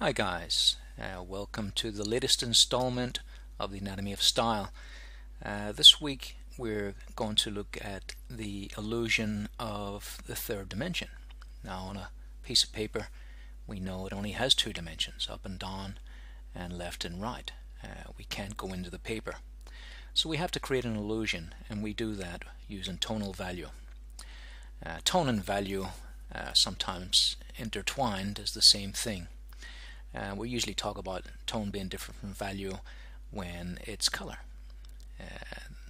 Hi guys, welcome to the latest installment of the Anatomy of Style. This week we're going to look at the illusion of the third dimension. Now on a piece of paper we know it only has two dimensions, up and down and left and right. We can't go into the paper. So we have to create an illusion, and we do that using tonal value. Tone and value sometimes intertwined as the same thing. We usually talk about tone being different from value when it's color,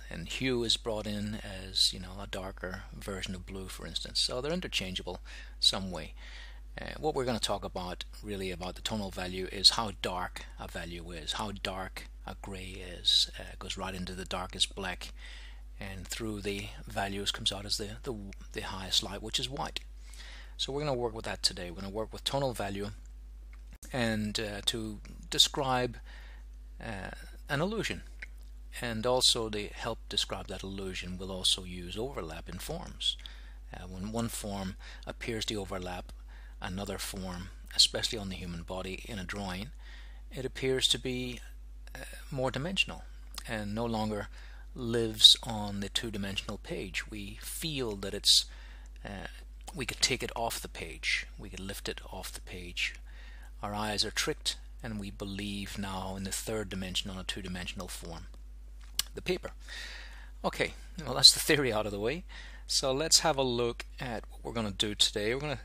and hue is brought in as a darker version of blue, for instance. So they're interchangeable some way. What we're going to talk about really about the tonal value is how dark a value is, how dark a gray is. It goes right into the darkest black, and through the values comes out as the highest light, which is white. So we're going to work with that today. We're going to work with tonal value, and to describe an illusion, and also to help describe that illusion we'll also use overlap in forms. When one form appears to overlap another form, especially on the human body in a drawing, it appears to be more dimensional and no longer lives on the two-dimensional page. We feel that it's we could take it off the page, we could lift it off the page. Our eyes are tricked, and we believe now in the third dimension on a two-dimensional form, the paper. Okay, well, that's the theory out of the way. So let's have a look at what we're going to do today. We're going to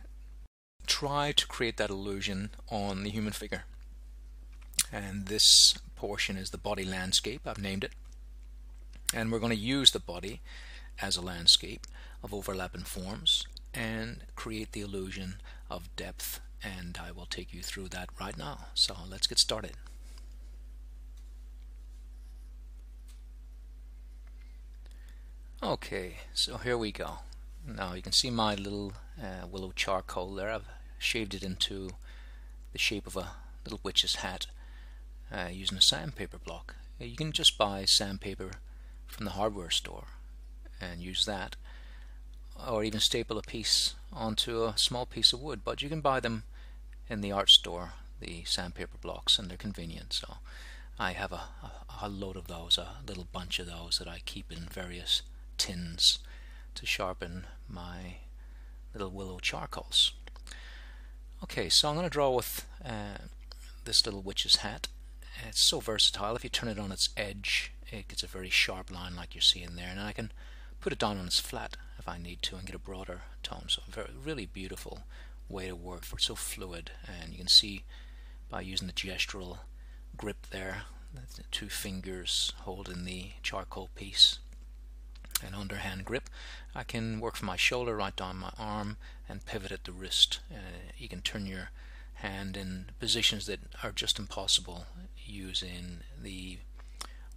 try to create that illusion on the human figure. And this portion is the body landscape. I've named it. And we're going to use the body as a landscape of overlapping forms and create the illusion of depth. And I will take you through that right now. So let's get started. Okay, so here we go. Now you can see my little willow charcoal there. I've shaved it into the shape of a little witch's hat using a sandpaper block. You can just buy sandpaper from the hardware store and use that, or even staple a piece onto a small piece of wood, but you can buy them in the art store, the sandpaper blocks, and they're convenient. So I have a load of those, a little bunch of those that I keep in various tins to sharpen my little willow charcoals. Okay, so I'm going to draw with this little witch's hat. It's so versatile. If you turn it on its edge, it gets a very sharp line like you're seeing there, and I can put it down on its flat if I need to and get a broader tone. So really beautiful way to work, for it's so fluid, and you can see by using the gestural grip there, the two fingers holding the charcoal piece, and underhand grip, I can work from my shoulder right down my arm and pivot at the wrist. You can turn your hand in positions that are just impossible using the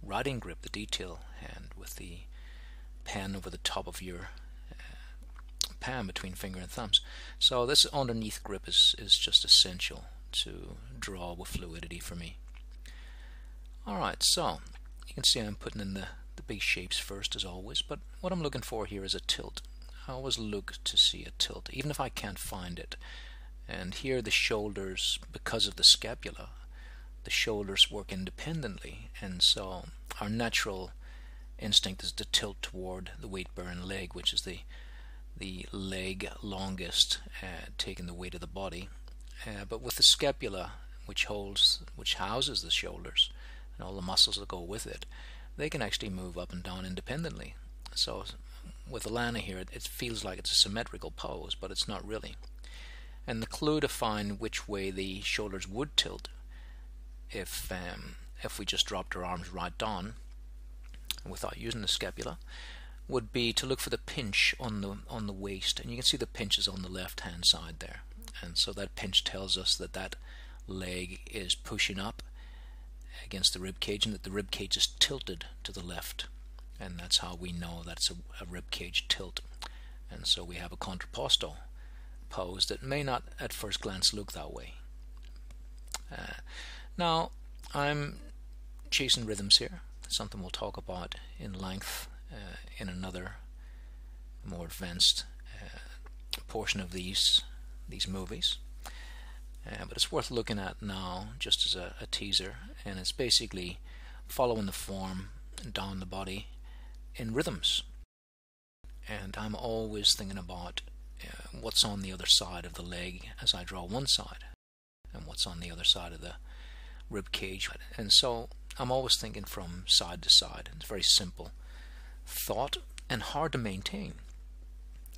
writing grip, the detail hand, with the pen over the top of your pan between finger and thumbs. So this underneath grip is just essential to draw with fluidity for me. Alright, so you can see I'm putting in the big shapes first as always, but what I'm looking for here is a tilt. I always look to see a tilt, even if I can't find it. And here the shoulders, because of the scapula, the shoulders work independently, and so our natural instinct is to tilt toward the weight-bearing leg, which is the leg longest, taking the weight of the body. But with the scapula, which houses the shoulders and all the muscles that go with it, they can actually move up and down independently. So with Alana here, it feels like it's a symmetrical pose, but it's not really. And the clue to find which way the shoulders would tilt if we just dropped our arms right down without using the scapula would be to look for the pinch on the waist, and you can see the pinch is on the left hand side there, and so that pinch tells us that that leg is pushing up against the rib cage and that the rib cage is tilted to the left, and that's how we know that's a rib cage tilt. And so we have a contrapposto pose that may not at first glance look that way. Now I'm chasing rhythms here, something we'll talk about in length in another more advanced portion of these movies. but it's worth looking at now just as a teaser, and it's basically following the form down the body in rhythms. And I'm always thinking about what's on the other side of the leg as I draw one side, and what's on the other side of the rib cage. And so I'm always thinking from side to side. It's very simple thought and hard to maintain,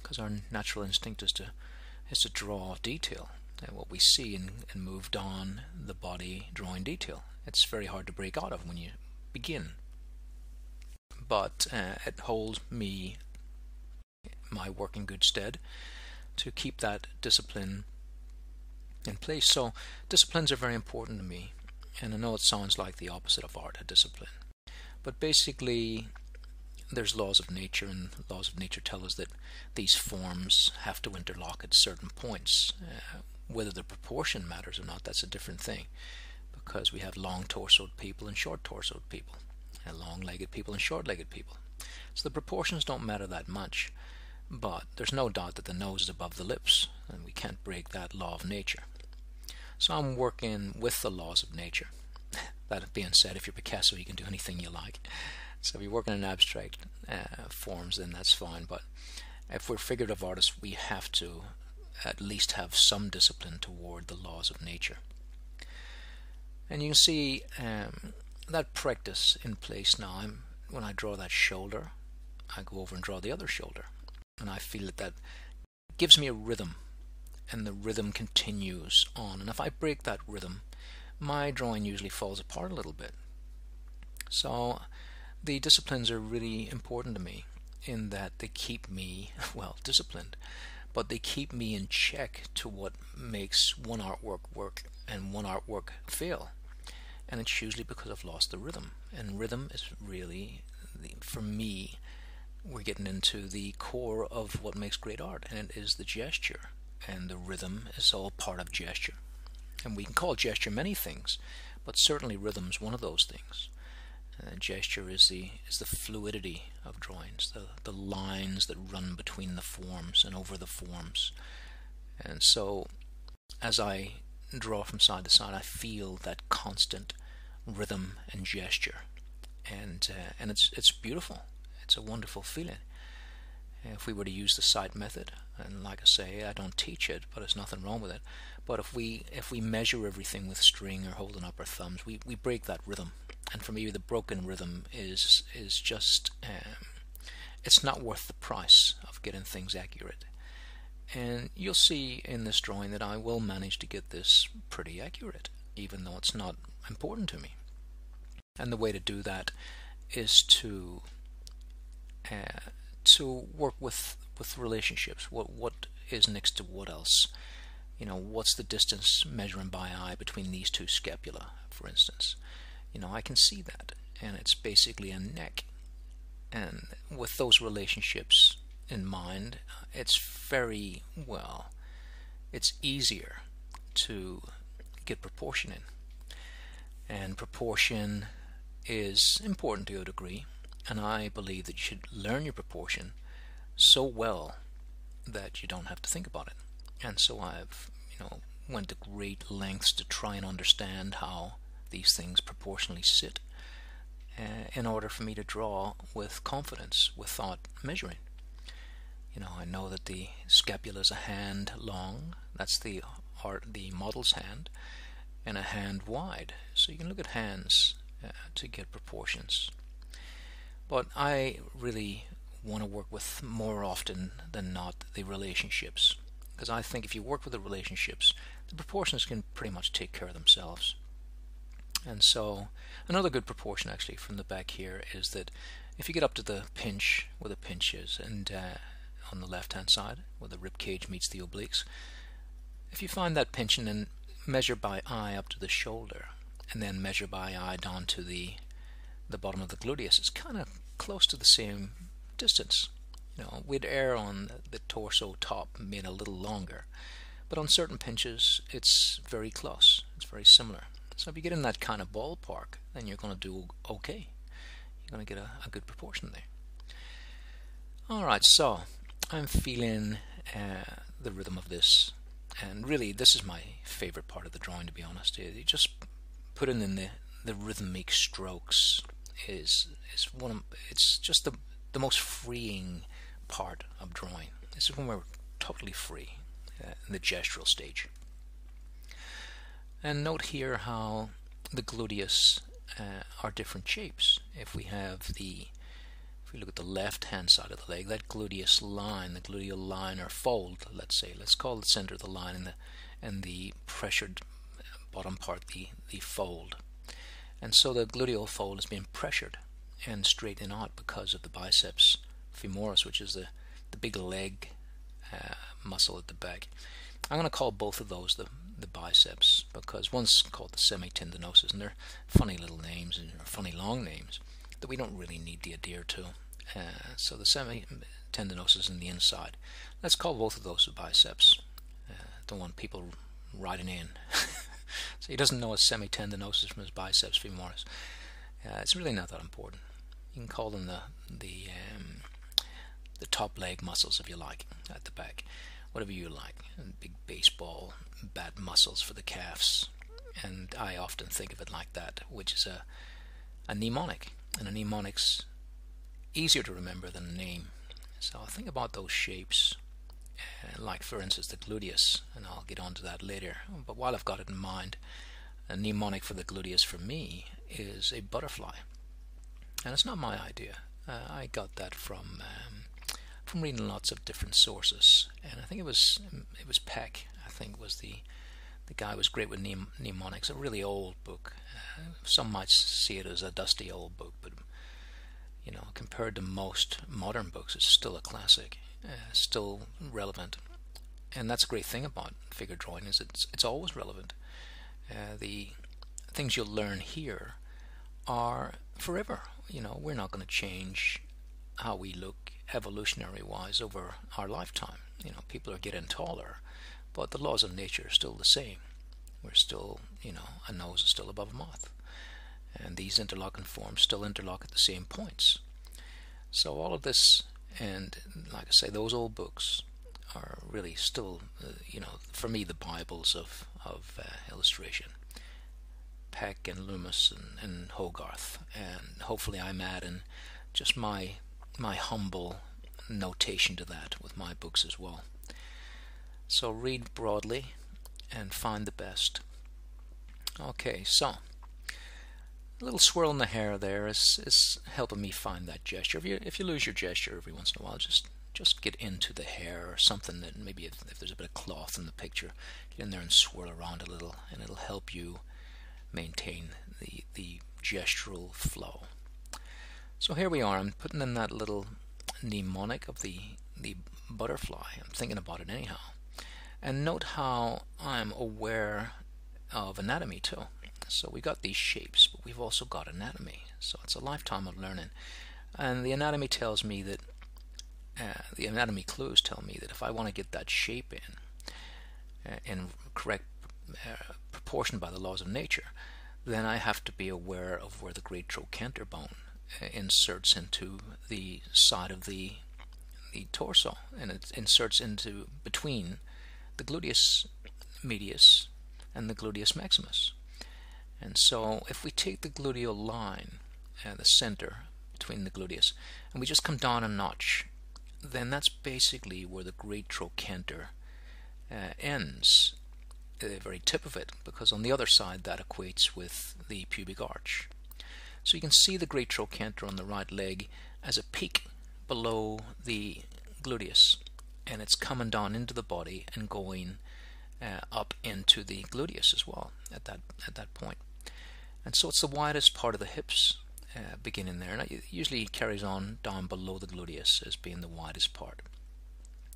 because our natural instinct is to draw detail, and what we see and move down the body drawing detail. It's very hard to break out of when you begin, but it holds my work in good stead to keep that discipline in place. So disciplines are very important to me, and I know it sounds like the opposite of art, a discipline, but basically there's laws of nature, and laws of nature tell us that these forms have to interlock at certain points. Whether the proportion matters or not, that's a different thing, because we have long-torsoed people and short-torsoed people, and long-legged people and short-legged people. So the proportions don't matter that much, but there's no doubt that the nose is above the lips, and we can't break that law of nature. So I'm working with the laws of nature. That being said, if you're Picasso, you can do anything you like. So if you're working in abstract forms, then that's fine. But if we're figurative artists, we have to at least have some discipline toward the laws of nature. And you can see that practice in place now. When I draw that shoulder, I go over and draw the other shoulder, and I feel that gives me a rhythm, and the rhythm continues on. And if I break that rhythm, my drawing usually falls apart a little bit. So the disciplines are really important to me, in that they keep me, well, disciplined, but they keep me in check to what makes one artwork work and one artwork fail. And it's usually because I've lost the rhythm. And rhythm is really, for me, we're getting into the core of what makes great art, and it is the gesture. And the rhythm is all part of gesture. And we can call gesture many things, but certainly rhythm's one of those things. Gesture is the fluidity of drawings, the lines that run between the forms and over the forms. And so as I draw from side to side, I feel that constant rhythm and gesture, and it's beautiful. It's a wonderful feeling. If we were to use the sight method, and like I say, I don't teach it, but there's nothing wrong with it. But if we measure everything with string or holding up our thumbs, we break that rhythm. And for me, the broken rhythm is just it's not worth the price of getting things accurate. And you'll see in this drawing that I will manage to get this pretty accurate, even though it's not important to me. And the way to do that is to work with relationships. What is next to what else? You know, what's the distance measuring by eye between these two scapula, for instance? You know, I can see that, and it's basically a neck. And with those relationships in mind, it's very, well, it's easier to get proportion in. And proportion is important to a degree, and I believe that you should learn your proportion so well that you don't have to think about it. And so I've, went to great lengths to try and understand how these things proportionally sit in order for me to draw with confidence without measuring. I know that the scapula is a hand long. That's the model's hand, and a hand wide. So you can look at hands to get proportions. But I really want to work with, more often than not, the relationships, because I think if you work with the relationships, the proportions can pretty much take care of themselves. And so another good proportion actually from the back here is that if you get up to the pinch, where the pinch is, and on the left hand side where the rib cage meets the obliques, if you find that pinch and then measure by eye up to the shoulder, and then measure by eye down to the bottom of the gluteus, it's kind of close to the same distance. We'd err on the torso top made a little longer, but on certain pinches it's very close, it's very similar. So if you get in that kind of ballpark, then you're going to do okay. You're going to get a good proportion there. Alright, so I'm feeling the rhythm of this, And really, this is my favorite part of the drawing, to be honest. You just put in the rhythmic strokes is it's just the most freeing part of drawing. This is when we're totally free in the gestural stage. And note here how the gluteus are different shapes. If we look at the left hand side of the leg, that gluteus line, the gluteal line or fold, let's call the center of the line and the pressured bottom part the fold. And so the gluteal fold is being pressured and straightening out because of the biceps femoris, which is the big leg muscle at the back. I'm going to call both of those the biceps, because one's called the semitendinosus, and they're funny little names and funny long names that we don't really need to adhere to. So the semitendinosus in the inside. Let's call both of those the biceps. Don't want people writing in. So he doesn't know his semitendinosus from his biceps femoris. It's really not that important. You can call them the top leg muscles, if you like, at the back, whatever you like. Big baseball bat muscles for the calves, and I often think of it like that, which is a mnemonic, and a mnemonic's easier to remember than a name. So think about those shapes, like for instance the gluteus, and I'll get onto that later. But while I've got it in mind, a mnemonic for the gluteus for me is a butterfly, and it's not my idea. I got that from reading lots of different sources, and I think it was Peck. I think was the guy who was great with mnemonics. A really old book. Some might see it as a dusty old book, but you know, compared to most modern books, it's still a classic, still relevant. And that's a great thing about figure drawing, is it's always relevant. The things you'll learn here are forever. You know, we're not going to change how we look evolutionary wise over our lifetime. You know, people are getting taller, but the laws of nature are still the same. We're still, you know, a nose is still above a mouth, and these interlocking forms still interlock at the same points. So all of this, and like I say, those old books are really still, you know, for me, the Bibles of illustration. Peck and Loomis and Hogarth, and hopefully I'm adding just my humble notation to that with my books as well. So read broadly and find the best. Okay, so a little swirl in the hair there is helping me find that gesture. If you lose your gesture every once in a while, just get into the hair or something, that maybe if there's a bit of cloth in the picture, get in there and swirl around a little, and it'll help you maintain the gestural flow. So here we are. I'm putting in that little mnemonic of the butterfly. I'm thinking about it anyhow. And note how I'm aware of anatomy too. So we got these shapes, but we've also got anatomy. So it's a lifetime of learning. And the anatomy tells me that, the anatomy clues tell me that if I want to get that shape in correct proportion by the laws of nature, then I have to be aware of where the great trochanter bone inserts into the side of the torso, and it inserts into between the gluteus medius and the gluteus maximus. And so if we take the gluteal line, the center between the gluteus, and we just come down a notch, then that's basically where the great trochanter ends, the very tip of it, because on the other side that equates with the pubic arch. So you can see the great trochanter on the right leg as a peak below the gluteus, and it's coming down into the body and going up into the gluteus as well at that point. And so it's the widest part of the hips beginning there, and it usually carries on down below the gluteus as being the widest part.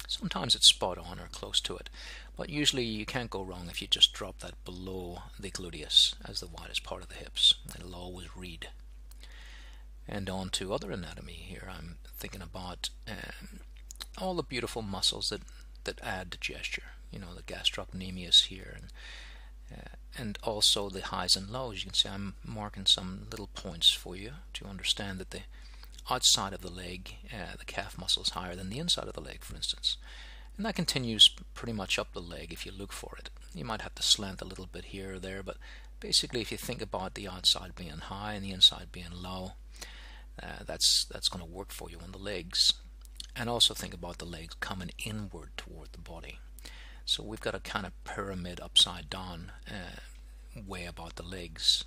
Sometimes it's spot on or close to it, but usually you can't go wrong if you just drop that below the gluteus as the widest part of the hips. It'll always read. And on to other anatomy here. I'm thinking about all the beautiful muscles that add to gesture. You know, the gastrocnemius here, and also the highs and lows. You can see I'm marking some little points for you to understand that the outside of the leg, the calf muscle, is higher than the inside of the leg, for instance. And that continues pretty much up the leg if you look for it. You might have to slant a little bit here or there, but basically if you think about the outside being high and the inside being low, that's going to work for you on the legs. And also think about the legs coming inward toward the body. So we've got a kind of pyramid upside down way about the legs,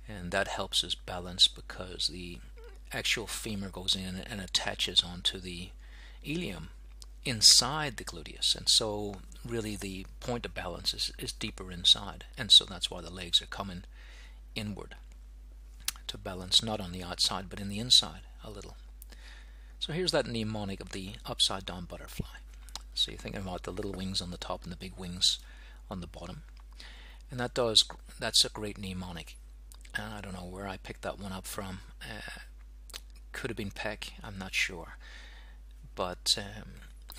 and that helps us balance because the actual femur goes in and attaches onto the ilium inside the gluteus, and so really the point of balance is deeper inside, and so that's why the legs are coming inward to balance not on the outside but in the inside a little. So here's that mnemonic of the upside down butterfly. So you're thinking about the little wings on the top and the big wings on the bottom, and that's a great mnemonic. And I don't know where I picked that one up from. Could have been Peck, I'm not sure, but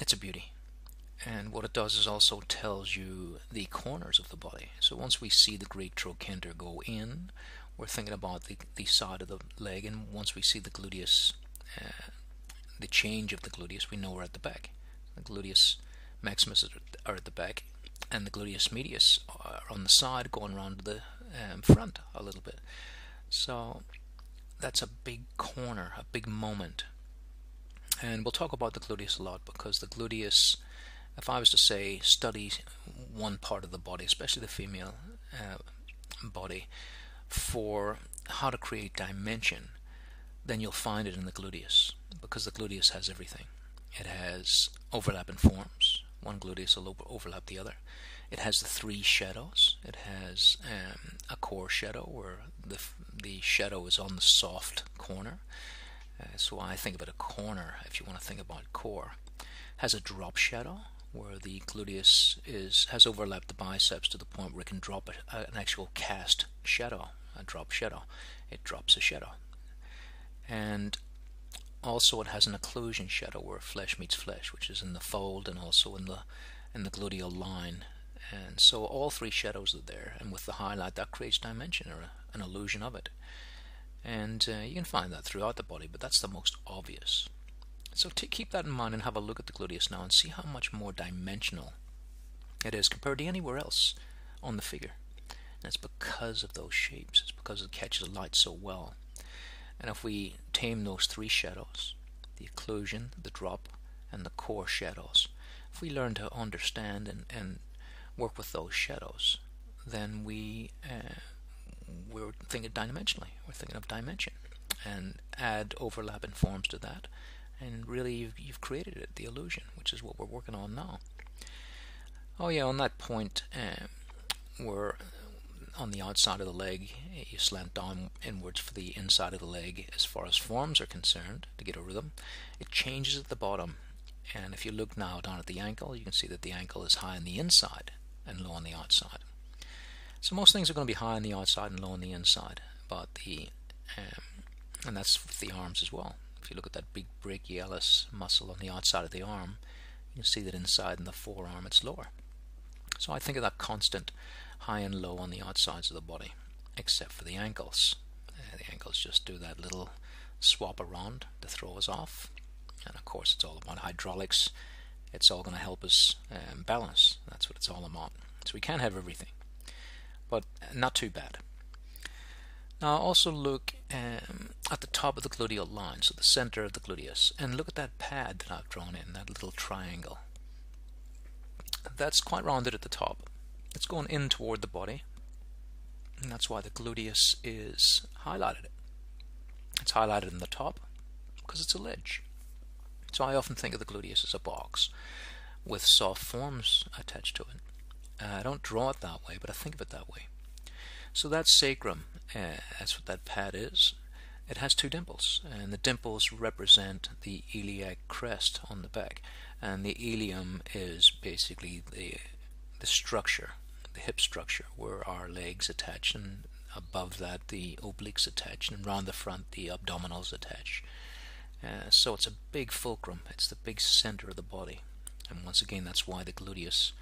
it's a beauty. And what it does is also tells you the corners of the body. So once we see the great trochanter go in, we're thinking about the side of the leg, and once we see the gluteus, the change of the gluteus, we know we're at the back. The gluteus maximus are at the back, and the gluteus medius are on the side, going around to the front a little bit. So that's a big corner, a big moment. And we'll talk about the gluteus a lot, because the gluteus, if I was to say study one part of the body, especially the female body, for how to create dimension, then you'll find it in the gluteus, because the gluteus has everything. It has overlapping forms. One gluteus will overlap the other. It has the three shadows. It has a core shadow where the shadow is on the soft corner. So I think of it a corner if you want to think about core. Has a drop shadow where the gluteus has overlapped the biceps to the point where it can drop an actual cast shadow, a drop shadow. It drops a shadow. And also it has an occlusion shadow where flesh meets flesh, which is in the fold and also in the gluteal line. And so all three shadows are there, and with the highlight that creates dimension, or an illusion of it. And you can find that throughout the body, but that's the most obvious. So keep that in mind and have a look at the gluteus now and see how much more dimensional it is compared to anywhere else on the figure. And it's because of those shapes. It's because it catches light so well. And if we tame those three shadows, the occlusion, the drop, and the core shadows, if we learn to understand and work with those shadows, then we're thinking dimensionally. We're thinking of dimension, and add overlapping forms to that, and really you've created it, the illusion, which is what we're working on now. Oh yeah, on that point, we're on the outside of the leg, you slant down inwards for the inside of the leg as far as forms are concerned to get over them. It changes at the bottom, and if you look now down at the ankle, you can see that the ankle is high on the inside and low on the outside. So most things are going to be high on the outside and low on the inside, but and that's with the arms as well. If you look at that big brachialis muscle on the outside of the arm, you can see that inside in the forearm it's lower. So I think of that constant high and low on the outsides of the body, except for the ankles. The ankles just do that little swap around to throw us off, and of course it's all about hydraulics. It's all going to help us balance. That's what it's all about. So we can't have everything, but not too bad. Now also look at the top of the gluteal line, so the center of the gluteus, and look at that pad that I've drawn in, that little triangle. That's quite rounded at the top. It's going in toward the body, and that's why the gluteus is highlighted. It's highlighted in the top because it's a ledge. So I often think of the gluteus as a box with soft forms attached to it. I don't draw it that way, but I think of it that way. So that's sacrum. That's what that pad is. It has two dimples, and the dimples represent the iliac crest on the back, and the ilium is basically the structure, the hip structure, where our legs attach, and above that the obliques attach, and around the front the abdominals attach. So it's a big fulcrum. It's the big center of the body, and once again that's why the gluteus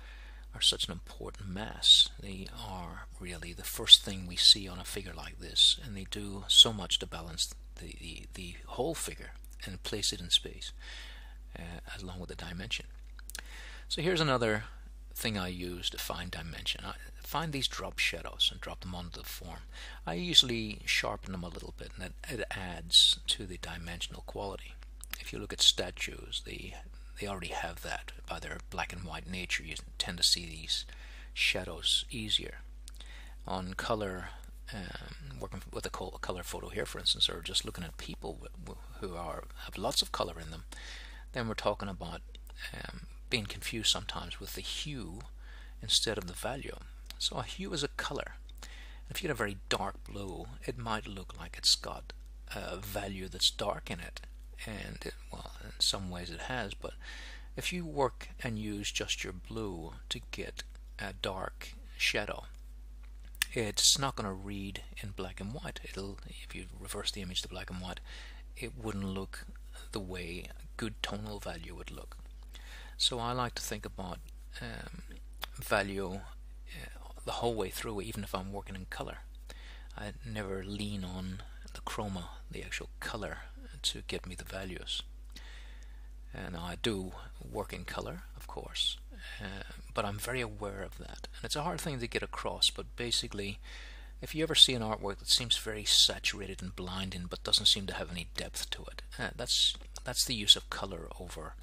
are such an important mass. They are really the first thing we see on a figure like this, and they do so much to balance the whole figure and place it in space, along with the dimension. So here's another thing I use to find dimension. I find these drop shadows and drop them onto the form. I usually sharpen them a little bit, and it adds to the dimensional quality. If you look at statues, they already have that. By their black and white nature, you tend to see these shadows easier. On color, working with a color photo here, for instance, or just looking at people who have lots of color in them, then we're talking about being confused sometimes with the hue instead of the value. So a hue is a color. If you get a very dark blue, it might look like it's got a value that's dark in it, and well, in some ways it has, but if you work and use just your blue to get a dark shadow, it's not going to read in black and white. If you reverse the image to black and white, it wouldn't look the way a good tonal value would look. So I like to think about value the whole way through, even if I'm working in color. I never lean on the chroma, the actual color, to get me the values. And I do work in color, of course, but I'm very aware of that. And it's a hard thing to get across, but basically, if you ever see an artwork that seems very saturated and blinding but doesn't seem to have any depth to it, that's the use of color over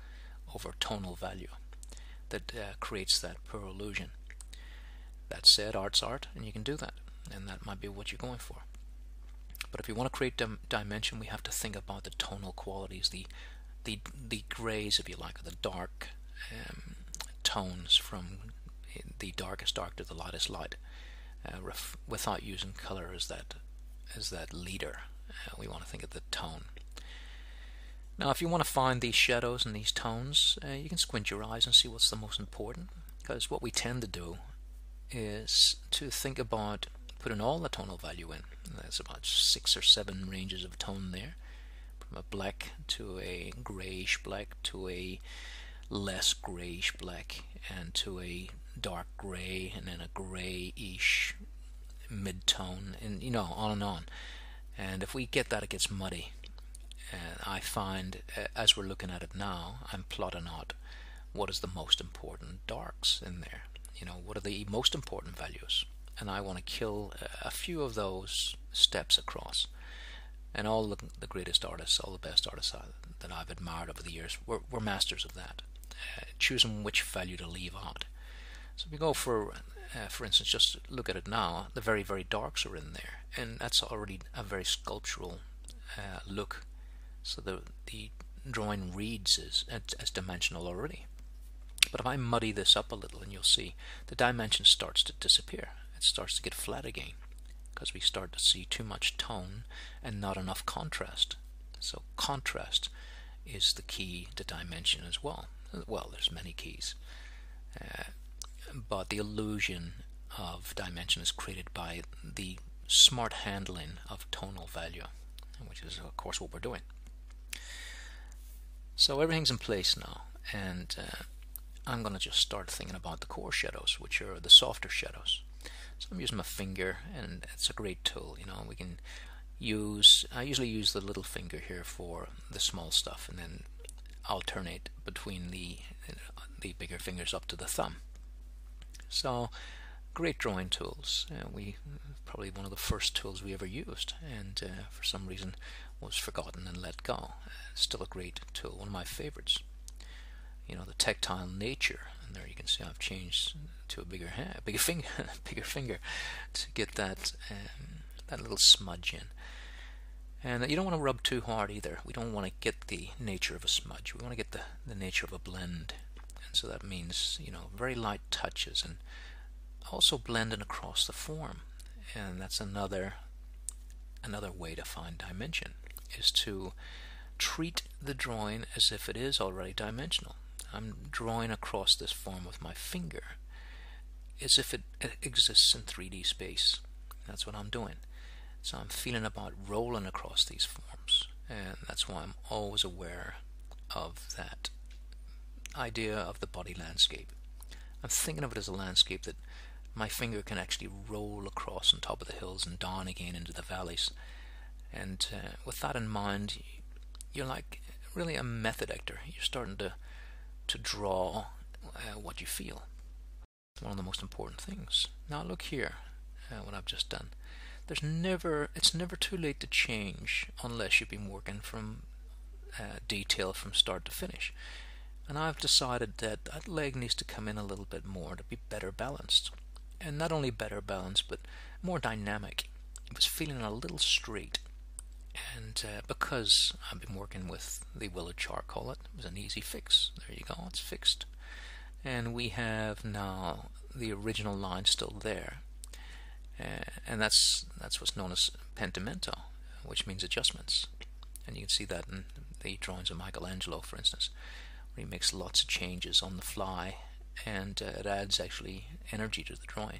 tonal value that creates that poor illusion. That said, art's art, and you can do that, and that might be what you're going for. But if you want to create dimension, we have to think about the tonal qualities, the grays, if you like, the dark tones from the darkest dark to the lightest light, without using color as that leader. We want to think of the tone. Now, if you want to find these shadows and these tones, you can squint your eyes and see what's the most important, because what we tend to do is to think about putting all the tonal value in. There's about 6 or 7 ranges of tone there, from a black to a grayish black to a less grayish black and to a dark gray and then a grayish mid-tone, and on and on. And if we get that, it gets muddy. And I find, as we're looking at it now, I'm plotting out what is the most important darks in there. What are the most important values? And I want to kill a few of those steps across. And all the greatest artists, all the best artists that I've admired over the years were masters of that, choosing which value to leave out. So if we go for instance, just look at it now, the very, very darks are in there, and that's already a very sculptural look. So the drawing reads as dimensional already. But if I muddy this up a little, and you'll see the dimension starts to disappear. It starts to get flat again because we start to see too much tone and not enough contrast. So contrast is the key to dimension as well. Well, there's many keys, but the illusion of dimension is created by the smart handling of tonal value, which is of course what we're doing. So everything's in place now, and I'm going to just start thinking about the core shadows, which are the softer shadows. So I'm using my finger, and it's a great tool. We can I usually use the little finger here for the small stuff, and then alternate between the bigger fingers up to the thumb. So great drawing tools. Probably one of the first tools we ever used, and for some reason was forgotten and let go. Still a great tool, one of my favorites. The tactile nature, and there you can see I've changed to a bigger finger to get that little smudge in. And you don't want to rub too hard either. We don't want to get the nature of a smudge. We want to get the nature of a blend. And so that means very light touches and also blending across the form. And that's another way to find dimension, is to treat the drawing as if it is already dimensional. I'm drawing across this form with my finger as if it exists in 3D space. That's what I'm doing. So I'm feeling about rolling across these forms, and that's why I'm always aware of that idea of the body landscape. I'm thinking of it as a landscape that my finger can actually roll across on top of the hills and down again into the valleys. And with that in mind, you're like really a method actor. You're starting to draw what you feel. It's one of the most important things. Now look here, what I've just done. It's never too late to change unless you've been working from detail from start to finish. And I've decided that that leg needs to come in a little bit more to be better balanced. And not only better balanced, but more dynamic. It was feeling a little straight. And because I've been working with the willow charcoal, it was an easy fix. There you go, it's fixed. And we have now the original line still there. And that's what's known as pentimento, which means adjustments. And you can see that in the drawings of Michelangelo, for instance, where he makes lots of changes on the fly, and it adds actually energy to the drawing.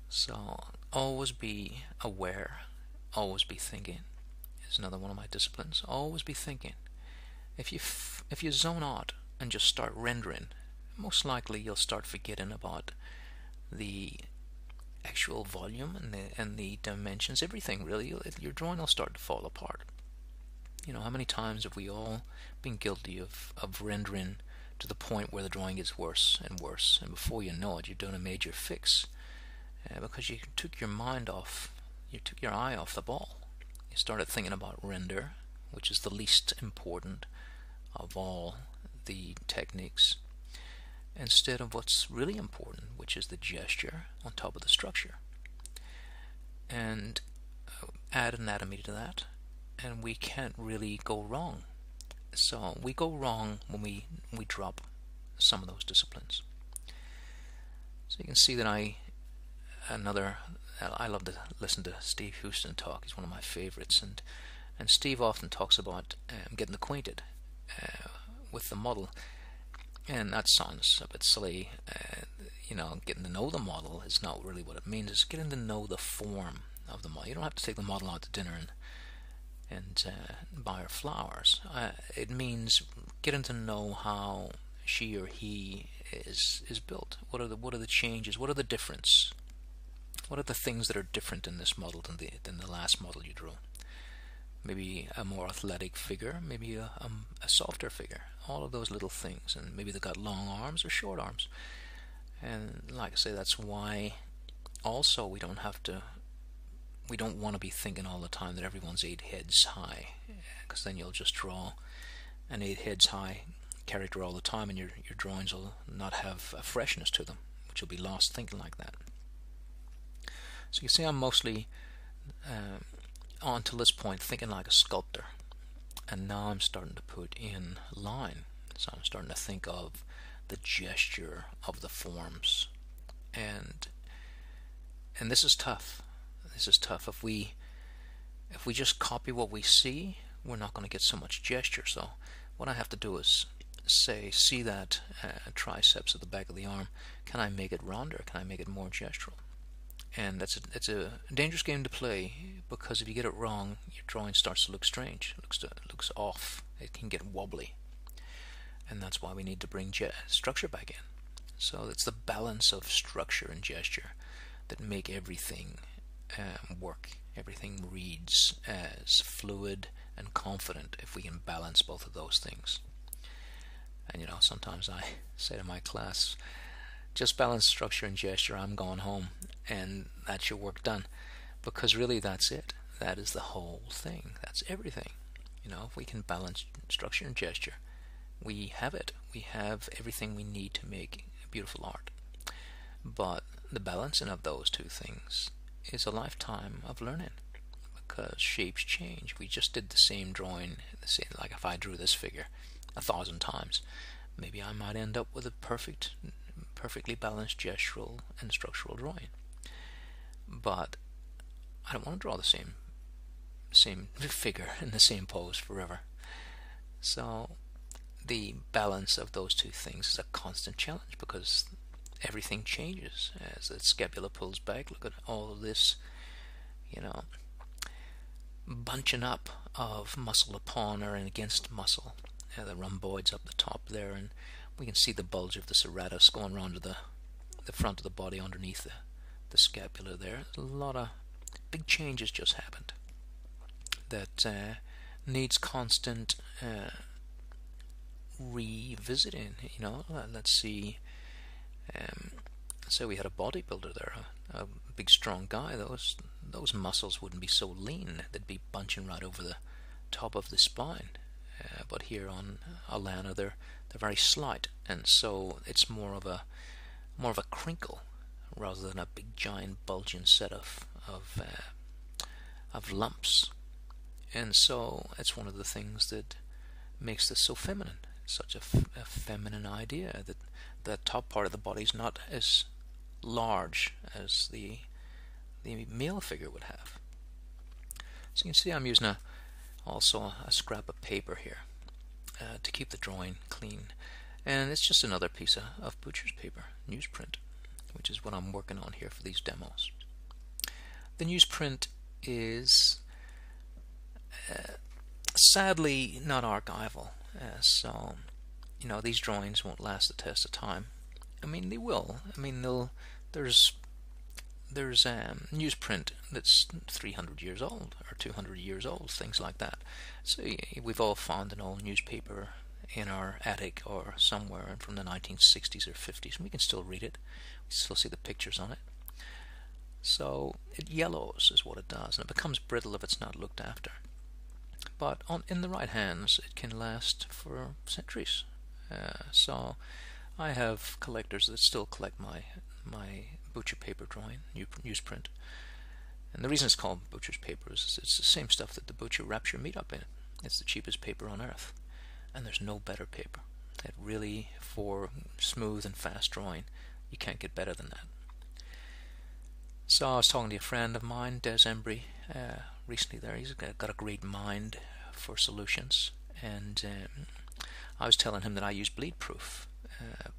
So always be aware, always be thinking. Is another one of my disciplines. Always be thinking. If you zone out and just start rendering, most likely you'll start forgetting about the actual volume and the dimensions, everything really. Your drawing will start to fall apart. You know, how many times have we all been guilty of rendering to the point where the drawing gets worse and worse, and before you know it, you've done a major fix because you took your mind off, you took your eye off the ball. You started thinking about render, which is the least important of all the techniques, instead of what's really important, which is the gesture on top of the structure. And add anatomy to that, and we can't really go wrong. So we go wrong when we drop some of those disciplines. So you can see that I love to listen to Steve Houston talk. He's one of my favorites, and Steve often talks about getting acquainted with the model. And that sounds a bit silly. You know, getting to know the model is not really what it means. It's getting to know the form of the model. You don't have to take the model out to dinner and buy her flowers. It means getting to know how she or he is built. What are the changes? What are the difference? What are the things that are different in this model than the last model you drew? Maybe a more athletic figure, maybe a softer figure. All of those little things, and maybe they got long arms or short arms. And like I say, that's why also we don't want to be thinking all the time that everyone's 8 heads high, because then you'll just draw an 8 heads high character all the time, and your drawings will not have a freshness to them, which you'll be lost thinking like that. So you see, I'm mostly on to this point thinking like a sculptor, and now I'm starting to put in line. So I'm starting to think of the gesture of the forms, and this is tough. This is tough. If we just copy what we see, we're not going to get so much gesture. So what I have to do is say, see that triceps at the back of the arm, can I make it rounder? Can I make it more gestural? And it's a dangerous game to play, because if you get it wrong, your drawing starts to look strange. It looks off. It can get wobbly, and that's why we need to bring structure back in. So it's the balance of structure and gesture that make everything work. Everything reads as fluid and confident if we can balance both of those things. And you know, sometimes I say to my class, just balance structure and gesture, I'm going home, and that's your work done. Because really that's it. That is the whole thing. That's everything. You know, if we can balance structure and gesture, we have it. We have everything we need to make beautiful art. But the balancing of those two things is a lifetime of learning, because shapes change. We just did the same drawing, like if I drew this figure 1,000 times, maybe I might end up with a perfectly balanced gestural and structural drawing. But I don't want to draw the same figure in the same pose forever. So the balance of those two things is a constant challenge, because everything changes as the scapula pulls back. Look at all of this, you know, bunching up of muscle upon or against muscle. The rhomboids up the top there, and we can see the bulge of the serratus going around to the front of the body underneath the scapula there. A lot of big changes just happened that needs constant revisiting. Let's see. Say we had a bodybuilder there, a big strong guy. Those muscles wouldn't be so lean; they'd be bunching right over the top of the spine. But here on Alana, they're very slight, and so it's more of a crinkle rather than a big giant bulging set of lumps. And so it's one of the things that makes this so feminine. Such a feminine idea that the top part of the body is not as large as the male figure would have. So you can see I'm using also a scrap of paper here to keep the drawing clean, and it's just another piece of butcher's paper, newsprint, which is what I'm working on here for these demos. The newsprint is sadly not archival, so these drawings won't last the test of time. I mean, they will. I mean, there's newsprint that's 300 years old or 200 years old, things like that. So we've all found an old newspaper in our attic or somewhere from the 1960s or 50s, and we can still read it. We still see the pictures on it. So it yellows is what it does, and it becomes brittle if it's not looked after. But in the right hands, it can last for centuries. So I have collectors that still collect my butcher paper drawing, newsprint. And the reason it's called butcher's paper is it's the same stuff that the butcher wraps your meat up in. It's the cheapest paper on earth, and there's no better paper. It really, for smooth and fast drawing, you can't get better than that. So I was talking to a friend of mine, Des Embry, recently there. He's got a great mind for solutions, and I was telling him that I use bleed-proof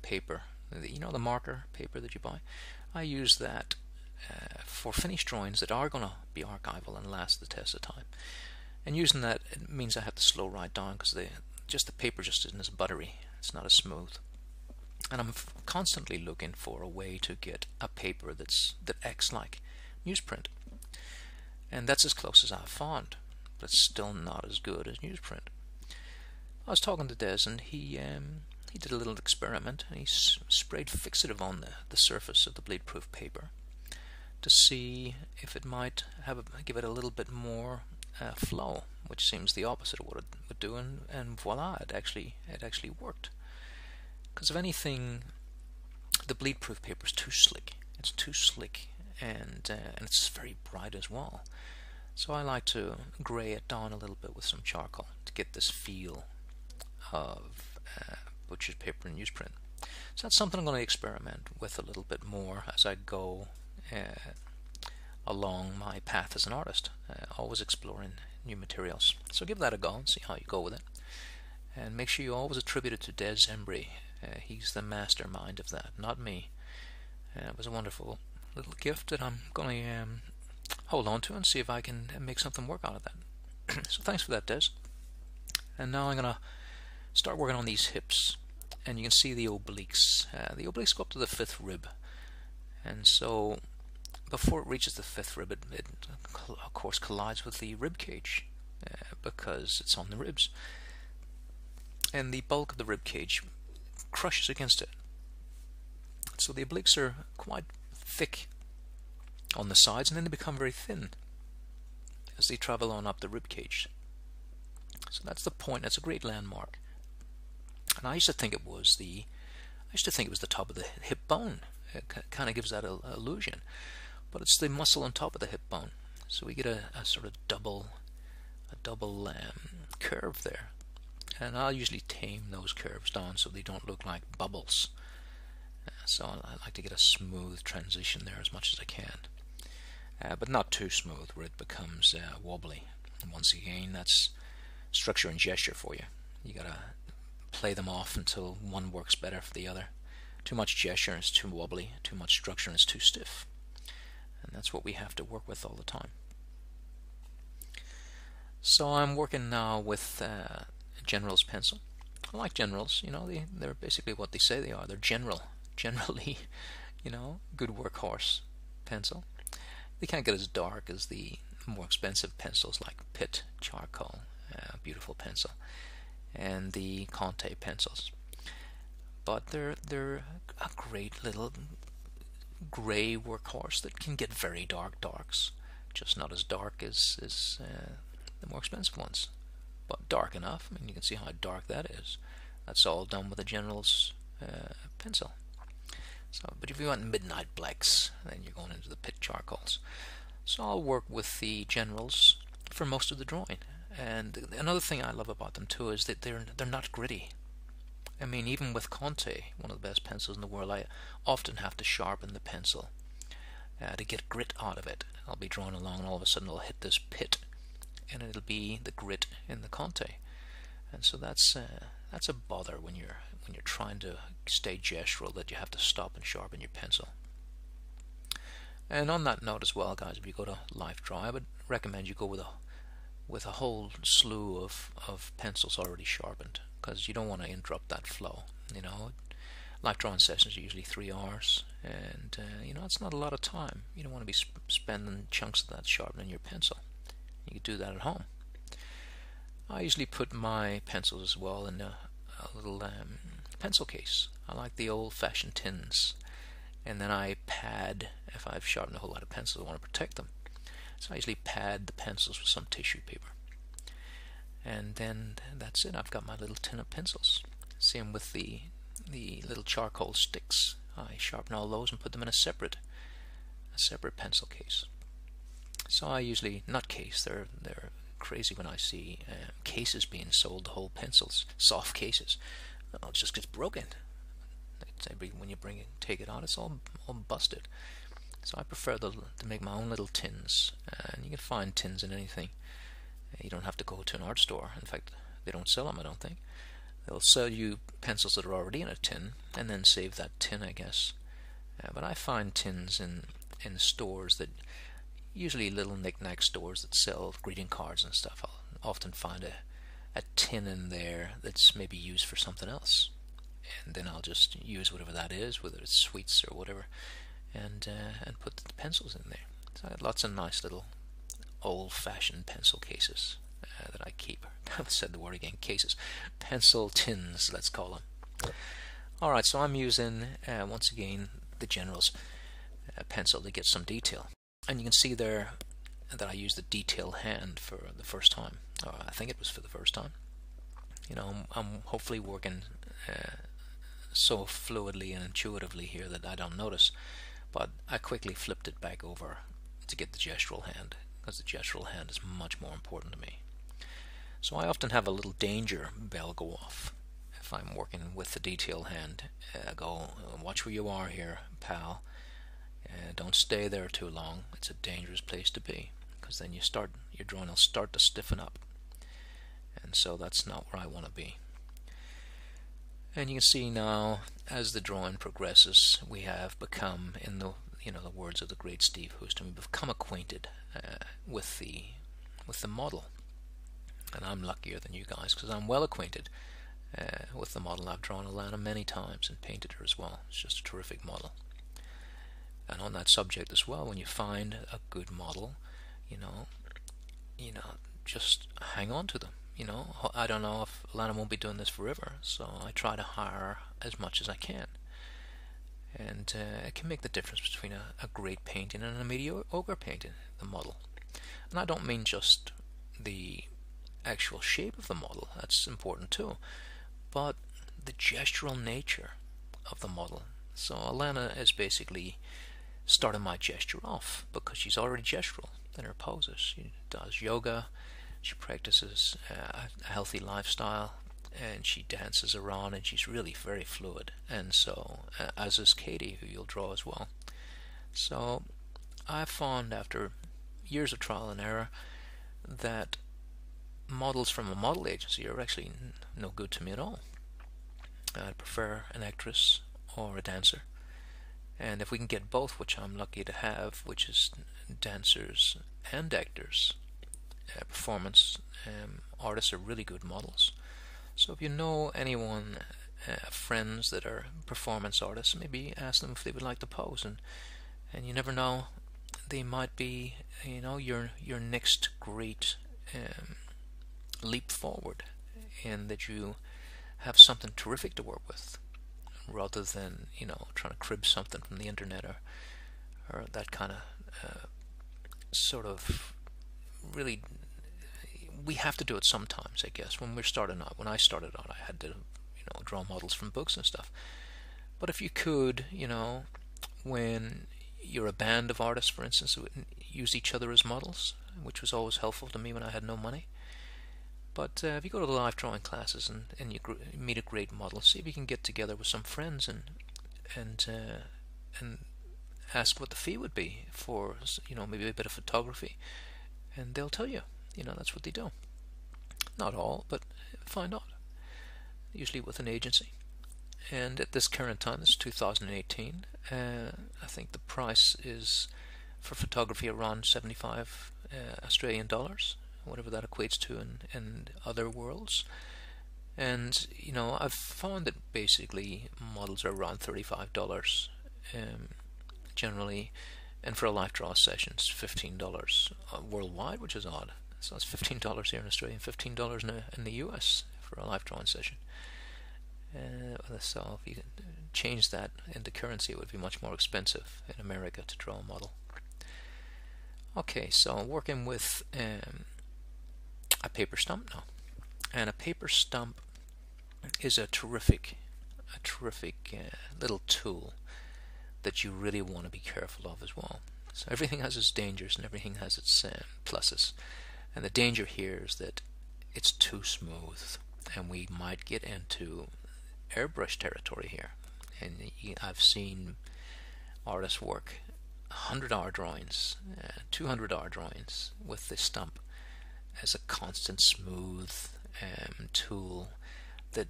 paper. The marker paper that you buy. I use that for finished drawings that are going to be archival and last the test of time. And using that, it means I have to slow right down because the paper just isn't as buttery. It's not as smooth. And I'm constantly looking for a way to get a paper that acts like newsprint. And that's as close as I've found, but it's still not as good as newsprint. I was talking to Des, and he did a little experiment, and he sprayed fixative on the surface of the bleed-proof paper to see if it might give it a little bit more flow, which seems the opposite of what it would do, and voila, it actually worked. Because if anything, the bleed-proof paper is too slick. It's too slick, and it's very bright as well. So I like to gray it down a little bit with some charcoal to get this feel of butcher's paper and newsprint. So that's something I'm going to experiment with a little bit more as I go along my path as an artist, always exploring new materials. So give that a go and see how you go with it. And make sure you always attribute it to Des Embry. He's the mastermind of that, not me. It was a wonderful little gift that I'm going to hold on to and see if I can make something work out of that. So thanks for that, Des. And now I'm going to start working on these hips. And you can see the obliques. The obliques go up to the 5th rib. And so before it reaches the 5th rib, it of course collides with the rib cage because it's on the ribs. And the bulk of the rib cage crushes against it. So the obliques are quite thick on the sides, and then they become very thin as they travel on up the rib cage. So that's the point. That's a great landmark. And I used to think it was the top of the hip bone. It kind of gives that illusion, but it's the muscle on top of the hip bone. So we get a sort of double curve there. And I'll usually tame those curves down so they don't look like bubbles. So I like to get a smooth transition there as much as I can, but not too smooth where it becomes wobbly. And once again, that's structure and gesture for you. You gotta play them off until one works better for the other. Too much gesture and it's too wobbly, too much structure and it's too stiff. And that's what we have to work with all the time. So I'm working now with General's pencil. I like Generals, they're basically what they say they are. They're generally, good workhorse pencil. They can't get as dark as the more expensive pencils like Pitt charcoal, beautiful pencil. and the Conte pencils. But they're a great little gray workhorse that can get very dark darks, just not as dark as the more expensive ones, but dark enough. I mean, you can see how dark that is. That's all done with a General's pencil. So, but if you want midnight blacks, then you're going into the pit charcoals. So I'll work with the Generals for most of the drawing. And another thing I love about them too is that they're not gritty. I mean, even with Conte, one of the best pencils in the world, I often have to sharpen the pencil to get grit out of it. I'll be drawing along, and all of a sudden it'll hit this pit, and it'll be the grit in the Conte. And so that's a bother when you're trying to stay gestural, that you have to stop and sharpen your pencil. And on that note as well, guys, if you go to Life Draw, I would recommend you go with a whole slew of pencils already sharpened, because you don't want to interrupt that flow. You know, life drawing sessions are usually 3 hours, and you know, it's not a lot of time. You don't want to be spending chunks of that sharpening your pencil. You can do that at home. I usually put my pencils as well in a little pencil case. I like the old-fashioned tins, and then I pad. If I've sharpened a whole lot of pencils, I want to protect them, so I usually pad the pencils with some tissue paper. And then that's it. I've got my little tin of pencils. Same with the little charcoal sticks. I sharpen all those and put them in a separate pencil case. So I usually, not case, they're crazy when I see cases being sold, the whole pencils, soft cases. Well, it just gets broken. When you take it out, it's all busted. So I prefer to make my own little tins, and you can find tins in anything. You don't have to go to an art store. In fact, they don't sell them, I don't think. They'll sell you pencils that are already in a tin, and then save that tin, I guess. But I find tins in stores that, usually little knick-knack stores that sell greeting cards and stuff. I'll often find a tin in there that's maybe used for something else, and then I'll just use whatever that is, whether it's sweets or whatever, and put the pencils in there. So I have lots of nice little old-fashioned pencil cases that I keep. I said the word again, cases. Pencil tins, let's call them. Alright, so I'm using, once again, the General's pencil to get some detail. And you can see there that I used the detail hand for the first time. I think it was for the first time. You know, I'm hopefully working so fluidly and intuitively here that I don't notice. But I quickly flipped it back over to get the gestural hand, because the gestural hand is much more important to me. So I often have a little danger bell go off if I'm working with the detail hand. Go, watch where you are here, pal. Don't stay there too long. It's a dangerous place to be, because then your drawing will start to stiffen up, and so that's not where I want to be. And you can see now, as the drawing progresses, we have become, in the words of the great Steve Houston, we've become acquainted with the model. And I'm luckier than you guys, because I'm well acquainted with the model. I've drawn Alana many times and painted her as well. It's just a terrific model. And on that subject as well, when you find a good model, you know, just hang on to them. You know, I don't know if Alana won't be doing this forever, so I try to hire as much as I can. And it can make the difference between a great painting and a mediocre painting, the model. And I don't mean just the actual shape of the model, that's important too, but the gestural nature of the model. So Alana is basically starting my gesture off, because she's already gestural in her poses. She does yoga, she practices a healthy lifestyle, and she dances around, and she's really very fluid. And so, as is Katie, who you'll draw as well. So I found, after years of trial and error, that models from a model agency are actually no good to me at all. I prefer an actress or a dancer, and if we can get both, which I'm lucky to have, which is dancers and actors, performance artists are really good models. So if you know anyone, friends that are performance artists, maybe ask them if they would like to pose, and you never know, they might be, your next great leap forward in that you have something terrific to work with, rather than, you know, trying to crib something from the internet, or that kind of sort of really. We have to do it sometimes, I guess. When we're starting out, when I started out, I had to, you know, draw models from books and stuff. But if you could, you know, when you're a band of artists, for instance, use each other as models, which was always helpful to me when I had no money. But if you go to the live drawing classes and you meet a great model, see if you can get together with some friends and ask what the fee would be for, you know, maybe a bit of photography, and they'll tell you. You know, that's what they do. Not all, but find out. Usually with an agency. And at this current time, this is 2018, I think the price is for photography around 75 Australian dollars, whatever that equates to in other worlds. And, you know, I've found that basically models are around $35 generally, and for a live draw session it's $15 worldwide, which is odd. So it's $15 here in Australia and $15 in the US for a live drawing session. So if you change that into currency, it would be much more expensive in America to draw a model. Okay, so working with a paper stump now, and a paper stump is a terrific little tool that you really want to be careful of as well. So everything has its dangers and everything has its pluses. And the danger here is that it's too smooth, and we might get into airbrush territory here. And I've seen artists work 100-hour drawings, 200-hour drawings with this stump as a constant smooth tool that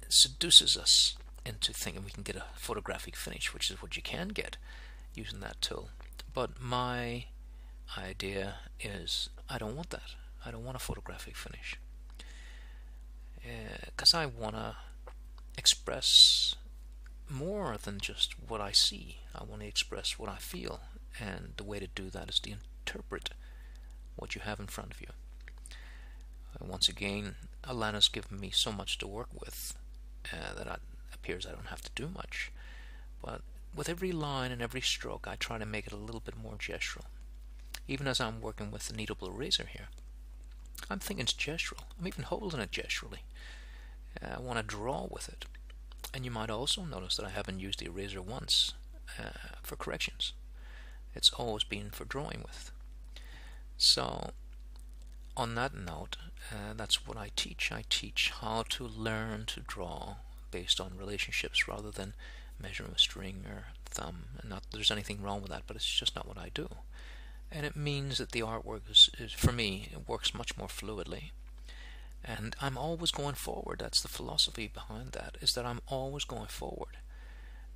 seduces us into thinking we can get a photographic finish, which is what you can get using that tool. But my idea is I don't want that. I don't want a photographic finish, because I want to express more than just what I see. I want to express what I feel, and the way to do that is to interpret what you have in front of you. Once again, Alana's given me so much to work with that it appears I don't have to do much, but with every line and every stroke I try to make it a little bit more gestural. Even as I'm working with the kneadable eraser here, I'm thinking it's gestural. I'm even holding it gesturally. I want to draw with it. And you might also notice that I haven't used the eraser once for corrections. It's always been for drawing with. So on that note, that's what I teach. I teach how to learn to draw based on relationships rather than measuring a string or thumb. And not that there's anything wrong with that, but it's just not what I do. And it means that the artwork is for me, it works much more fluidly. And I'm always going forward. That's the philosophy behind that, is that I'm always going forward.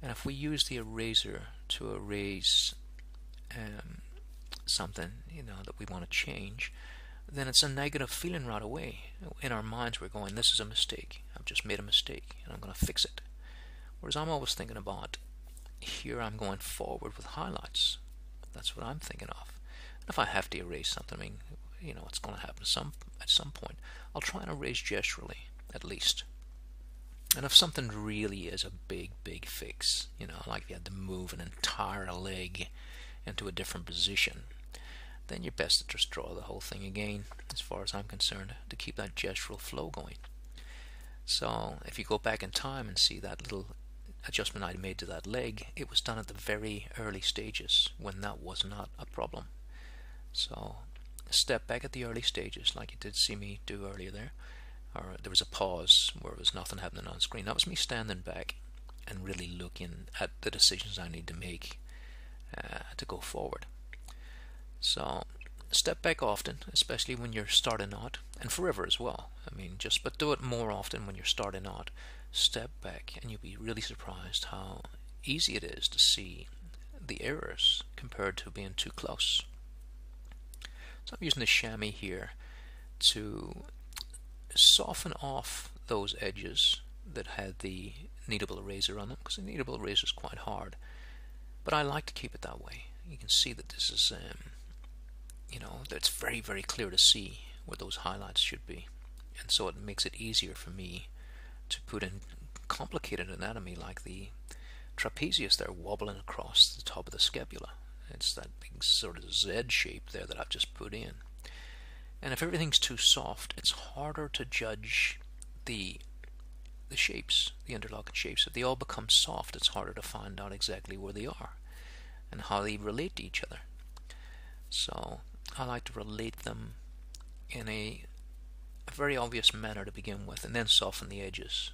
And if we use the eraser to erase something, you know, that we want to change, then it's a negative feeling right away. In our minds we're going, this is a mistake. I've just made a mistake and I'm going to fix it. Whereas I'm always thinking about, here I'm going forward with highlights. That's what I'm thinking of. And if I have to erase something, I mean, you know, it's going to happen at some point. I'll try and erase gesturally, at least. And if something really is a big fix, you know, like if you had to move an entire leg into a different position, then you're best to just draw the whole thing again, as far as I'm concerned, to keep that gestural flow going. So if you go back in time and see that little adjustment I made to that leg, it was done at the very early stages when that was not a problem. So step back at the early stages, like you did see me do earlier there, or there was a pause where there was nothing happening on screen. That was me standing back and really looking at the decisions I need to make to go forward. So step back often, especially when you're starting out, and forever as well. I mean, but do it more often when you're starting out. Step back and you'll be really surprised how easy it is to see the errors compared to being too close. So I'm using the chamois here to soften off those edges that had the kneadable eraser on them, because the kneadable eraser is quite hard, but I like to keep it that way. You can see that this is you know, it's very clear to see where those highlights should be, and so it makes it easier for me to put in complicated anatomy like the trapezius there wobbling across the top of the scapula. It's that big sort of Z shape there that I've just put in. And if everything's too soft, it's harder to judge the shapes, the interlocking shapes. If they all become soft, it's harder to find out exactly where they are and how they relate to each other. So I like to relate them in a very obvious manner to begin with, and then soften the edges.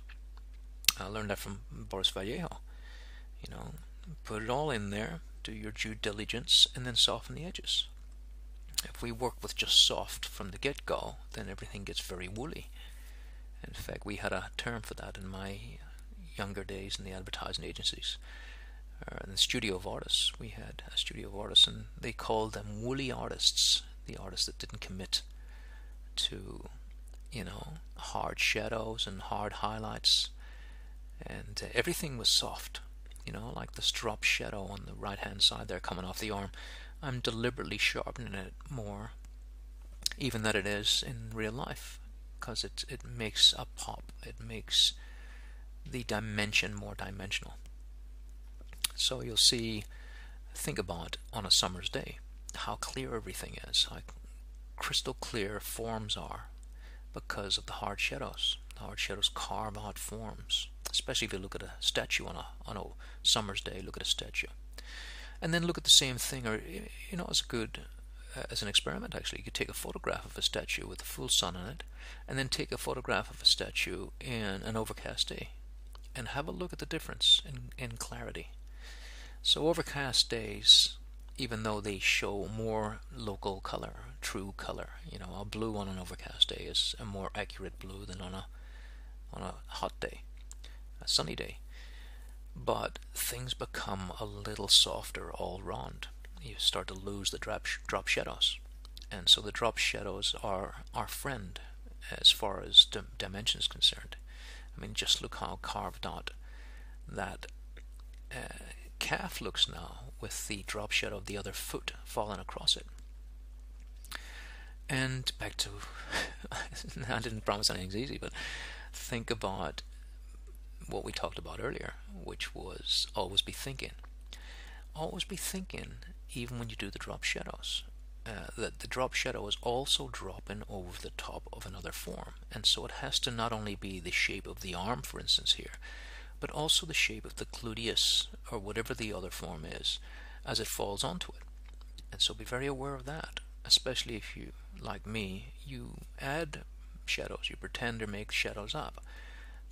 I learned that from Boris Vallejo. You know, put it all in there, do your due diligence, and then soften the edges. If we work with just soft from the get-go, then everything gets very woolly. In fact, we had a term for that in my younger days in the advertising agencies. In the studio of artists, we had a studio of artists, and they called them woolly artists, the artists that didn't commit to, you know, hard shadows and hard highlights, and everything was soft. You know, like this drop shadow on the right hand side there coming off the arm. I'm deliberately sharpening it more even than it is in real life, because it makes a pop. It makes the dimension more dimensional. So you'll see, think about on a summer's day how clear everything is, how crystal clear forms are because of the hard shadows. The hard shadows carve out forms, especially if you look at a statue on a summer's day. Look at a statue, and then look at the same thing, or you know, as an experiment actually. You could take a photograph of a statue with the full sun in it, and then take a photograph of a statue in an overcast day, and have a look at the difference in clarity. So overcast days, even though they show more local color, true color, you know, a blue on an overcast day is a more accurate blue than on a hot day, a sunny day. But things become a little softer all round. You start to lose the drop shadows, and so the drop shadows are our friend as far as dimension is concerned. I mean, just look how carved out that calf looks now with the drop shadow of the other foot falling across it. And back to I didn't promise anything's easy, but think about what we talked about earlier, which was always be thinking. Always be thinking, even when you do the drop shadows. That the drop shadow is also dropping over the top of another form, and so it has to not only be the shape of the arm, for instance here, but also the shape of the gluteus, or whatever the other form is, as it falls onto it. And so be very aware of that, especially if you, like me, you add shadows, you pretend to make shadows up.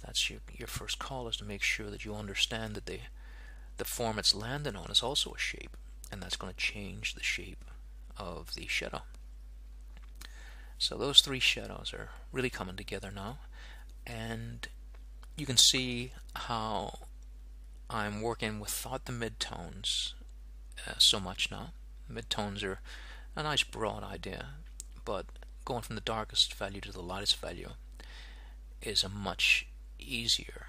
That's your first call, is to make sure that you understand that the form it's landing on is also a shape, and that's going to change the shape of the shadow. So those three shadows are really coming together now, and you can see how I'm working without the midtones so much now. Midtones are a nice broad idea, but going from the darkest value to the lightest value is a much easier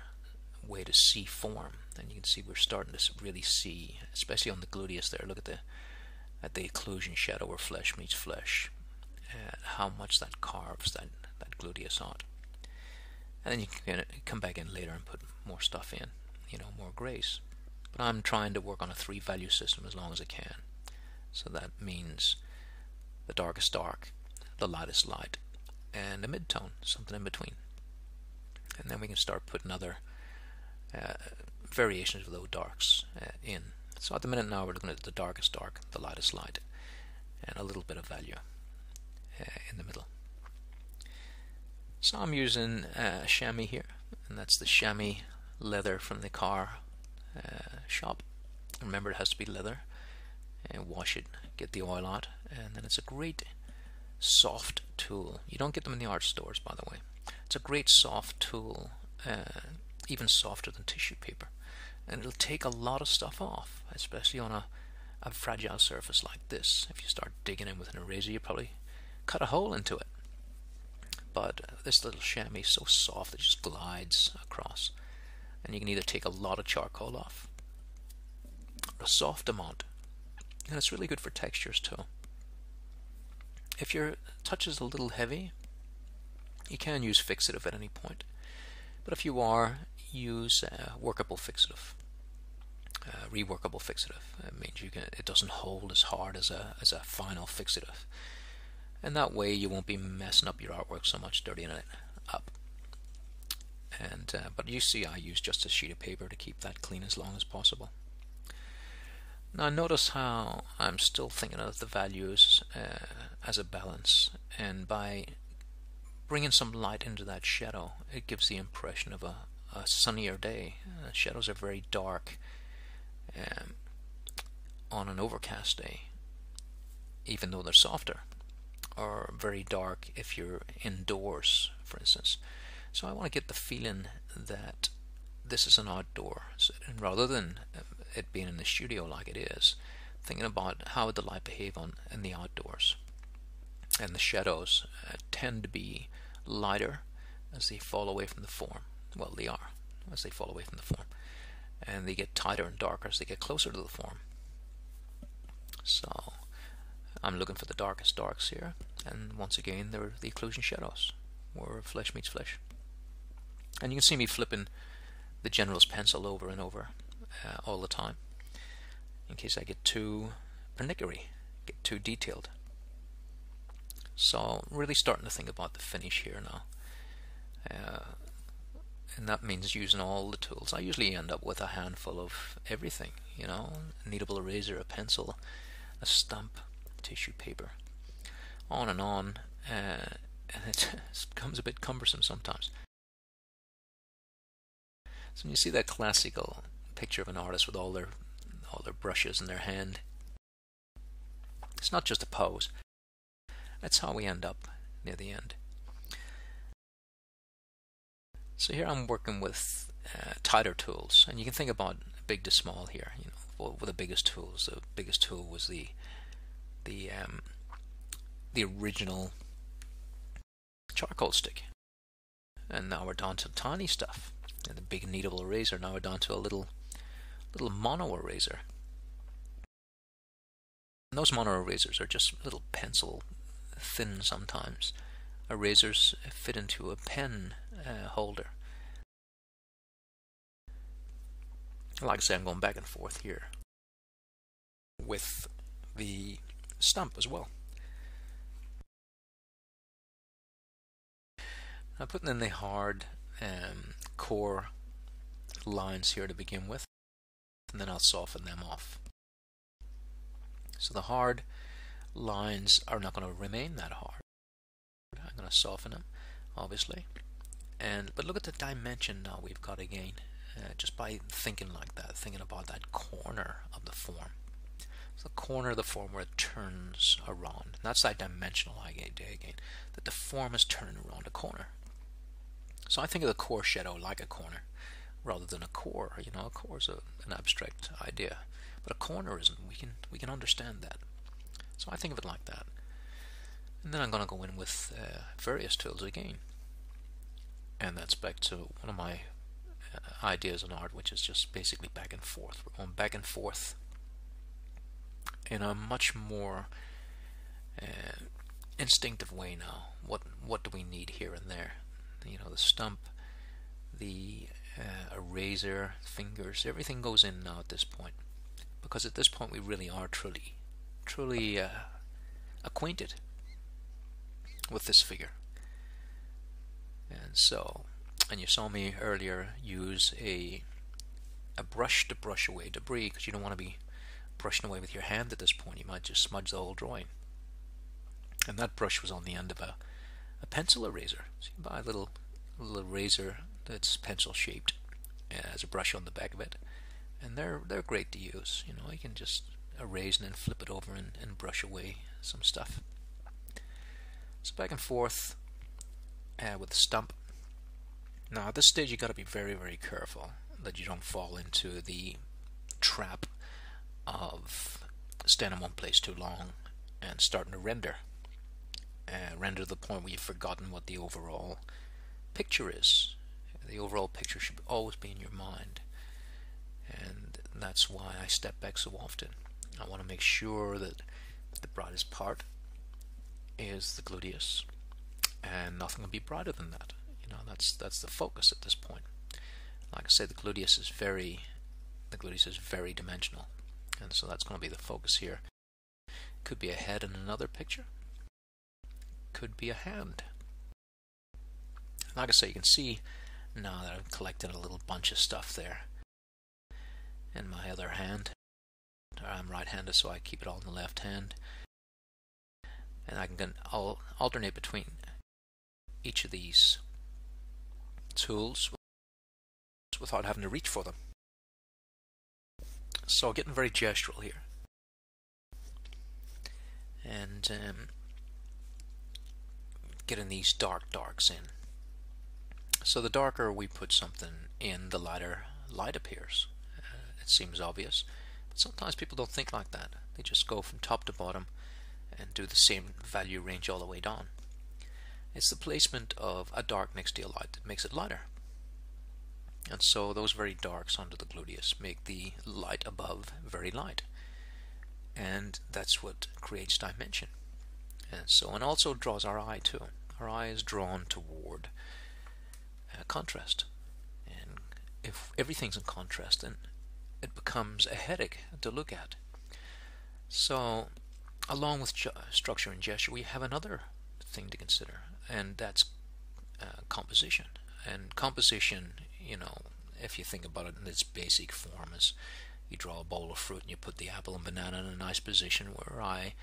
way to see form. And you can see we're starting to really see, especially on the gluteus there. Look at the occlusion shadow where flesh meets flesh, how much that carves that gluteus out. And then you can come back in later and put more stuff in, you know, more grays. But I'm trying to work on a 3-value system as long as I can. So that means the darkest dark, the lightest light, and a midtone, something in between. And then we can start putting other variations of those darks in. So at the minute now we're looking at the darkest dark, the lightest light, and a little bit of value in the middle. So I'm using chamois here, and that's the chamois leather from the car shop. Remember, it has to be leather, and wash it, get the oil out, and then it's a great soft tool. You don't get them in the art stores, by the way. It's a great soft tool, even softer than tissue paper, and it'll take a lot of stuff off, especially on a fragile surface like this. If you start digging in with an eraser, you probably cut a hole into it. But this little chamois is so soft it just glides across, and you can either take a lot of charcoal off or a soft amount, and it's really good for textures too. If your touch is a little heavy, You can use fixative at any point, but if you are, use workable fixative. Reworkable fixative. It means it doesn't hold as hard as a final fixative, and that way you won't be messing up your artwork so much, dirtying it up. And but you see, I use just a sheet of paper to keep that clean as long as possible. Now notice how I'm still thinking of the values as a balance, and by bringing some light into that shadow, it gives the impression of a sunnier day. Shadows are very dark on an overcast day, even though they're softer, or very dark if you're indoors, for instance. So I want to get the feeling that this is an outdoor setting, rather than it being in the studio like it is, thinking about how would the light behave in the outdoors. And the shadows tend to be lighter as they fall away from the form. Well, they are, as they fall away from the form. And they get tighter and darker as they get closer to the form. So I'm looking for the darkest darks here, and once again they're the occlusion shadows, where flesh meets flesh. And you can see me flipping the general's pencil over and over all the time, in case I get too pernickety, get too detailed. So really starting to think about the finish here now, and that means using all the tools. I usually end up with a handful of everything, you know, a kneadable eraser, a pencil, a stump, tissue paper, on, and it becomes a bit cumbersome sometimes. So when you see that classical picture of an artist with all their brushes in their hand, it's not just a pose. That's how we end up near the end. So here I'm working with tighter tools, and you can think about big to small here. You know, with the biggest tools. The biggest tool was the original charcoal stick, and now we're down to tiny stuff. And the big kneadable eraser. Now we're down to a little mono eraser. And those mono erasers are just little pencil thin sometimes. Erasers fit into a pen holder. Like I say, I'm going back and forth here with the stump as well. I'm putting in the hard core lines here to begin with, and then I'll soften them off. So the hard lines are not going to remain that hard. I'm going to soften them, obviously, but look at the dimension now we've got again, just by thinking like that, thinking about that corner of the form. So the corner of the form where it turns around. And that's that dimensional idea again, that the form is turning around a corner. So I think of the core shadow like a corner, rather than a core. You know, a core is an abstract idea, but a corner isn't. We can understand that. So I think of it like that. And then I'm going to go in with various tools again, and that's back to one of my ideas in art, which is just basically back and forth. We're going back and forth in a much more instinctive way now. What do we need here and there? You know, the stump, the eraser, fingers, everything goes in now at this point, because at this point we really are truly acquainted with this figure. And you saw me earlier use a brush to brush away debris, because you don't want to be brushing away with your hand at this point. You might just smudge the whole drawing. And that brush was on the end of a pencil eraser. So you buy a little eraser that's pencil shaped, has a brush on the back of it, and they're great to use. You know, you can just erase and then flip it over and brush away some stuff. So back and forth with the stump. Now at this stage you got to be very, very careful that you don't fall into the trap of standing in one place too long and starting to render to the point where you've forgotten what the overall picture is. The overall picture should always be in your mind, and that's why I step back so often. I want to make sure that the brightest part is the gluteus, and nothing can be brighter than that. You know, that's the focus at this point. Like I say, the gluteus is very dimensional, and so that's going to be the focus here. Could be a head in another picture, could be a hand. Like I say, you can see now that I've collected a little bunch of stuff there in my other hand. I'm right-handed, so I keep it all in the left hand, and I can alternate between each of these tools without having to reach for them. So getting very gestural here, and getting these darks in. So the darker we put something in, the lighter light appears. It seems obvious, but sometimes people don't think like that. They just go from top to bottom and do the same value range all the way down. It's the placement of a dark next to a light that makes it lighter. And so those very darks under the gluteus make the light above very light. And that's what creates dimension. And also draws our eye too. Our eye is drawn toward contrast. And if everything's in contrast, then it becomes a headache to look at. So along with structure and gesture, we have another thing to consider, and that's composition. And composition, you know, if you think about it in its basic form, is you draw a bowl of fruit and you put the apple and banana in a nice position where eye,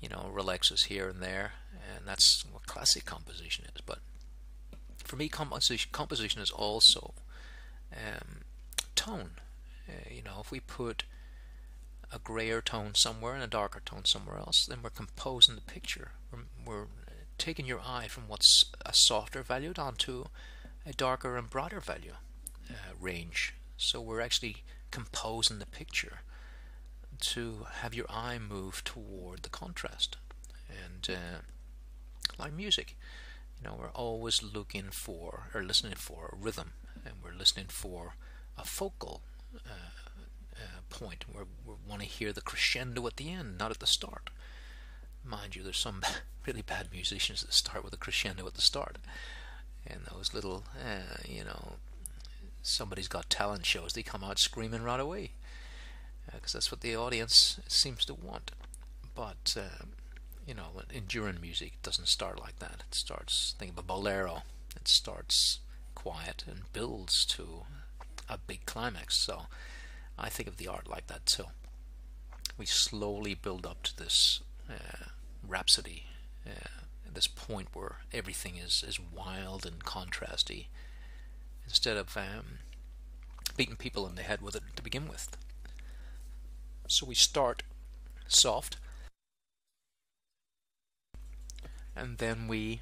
you know, relaxes here and there, and that's what classic composition is. But for me, composition is also tone. You know, if we put a grayer tone somewhere and a darker tone somewhere else, then we're composing the picture. We're taking your eye from what's a softer value down to a darker and broader value range. So we're actually composing the picture to have your eye move toward the contrast. And like music, you know, we're always looking for or listening for a rhythm, and we're listening for a focal point where we want to hear the crescendo at the end, not at the start. Mind you, there's some really bad musicians that start with a crescendo at the start, and those little you know, Somebody's Got Talent shows, they come out screaming right away because that's what the audience seems to want. But you know, enduring music doesn't start like that. It starts, think of a bolero, it starts quiet and builds to a big climax. So I think of the art like that too. We slowly build up to this rhapsody, this point where everything is wild and contrasty, instead of beating people in the head with it to begin with. So we start soft, and then we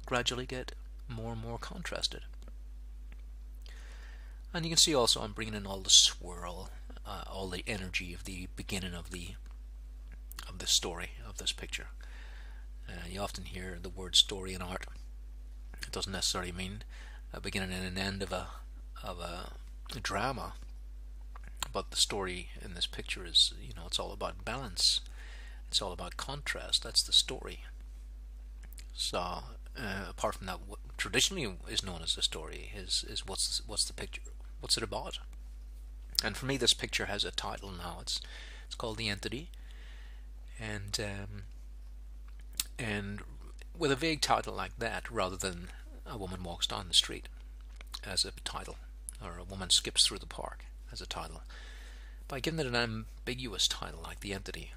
gradually get more and more contrasted. And you can see also I'm bringing in all the swirl, all the energy of the beginning of the story of this picture. You often hear the word story in art. It doesn't necessarily mean a beginning and an end of a drama, but the story in this picture is, you know, it's all about balance. It's all about contrast. That's the story. So apart from that, what traditionally is known as the story is what's the picture, what's it about. And for me, this picture has a title now. It's called The Entity, and with a vague title like that, rather than A Woman Walks Down the Street as a title, or A Woman Skips Through the Park as a title, by giving it an ambiguous title like The Entity,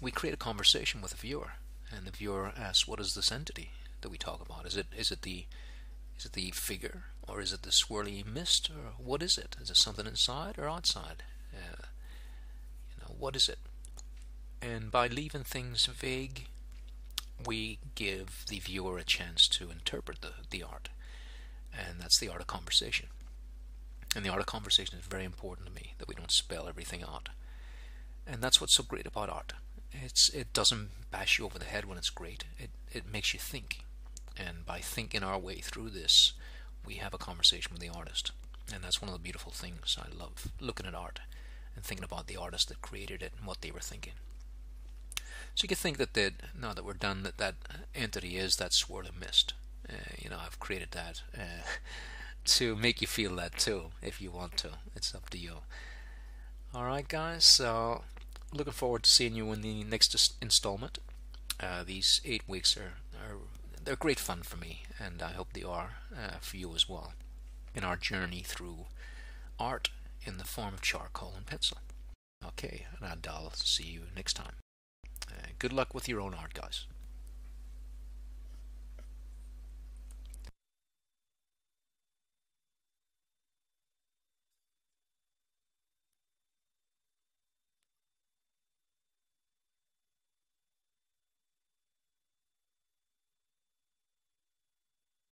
we create a conversation with the viewer, and the viewer asks, what is this entity that we talk about? Is it the figure, or is it the swirly mist, or what is it? Is it something inside or outside? You know, what is it? And by leaving things vague, we give the viewer a chance to interpret the art, and that's the art of conversation. And the art of conversation is very important to me, that we don't spell everything out. And that's what's so great about art. It doesn't bash you over the head when it's great. It makes you think, and by thinking our way through this, we have a conversation with the artist. And that's one of the beautiful things I love, looking at art and thinking about the artist that created it and what they were thinking. So you can think that now that we're done, that entity is that swirling mist. I've created that to make you feel that too, if you want to. It's up to you. Alright guys, so looking forward to seeing you in the next installment. These 8 weeks they're great fun for me, and I hope they are for you as well, in our journey through art in the form of charcoal and pencil. Okay, and I'll see you next time. Good luck with your own art, guys.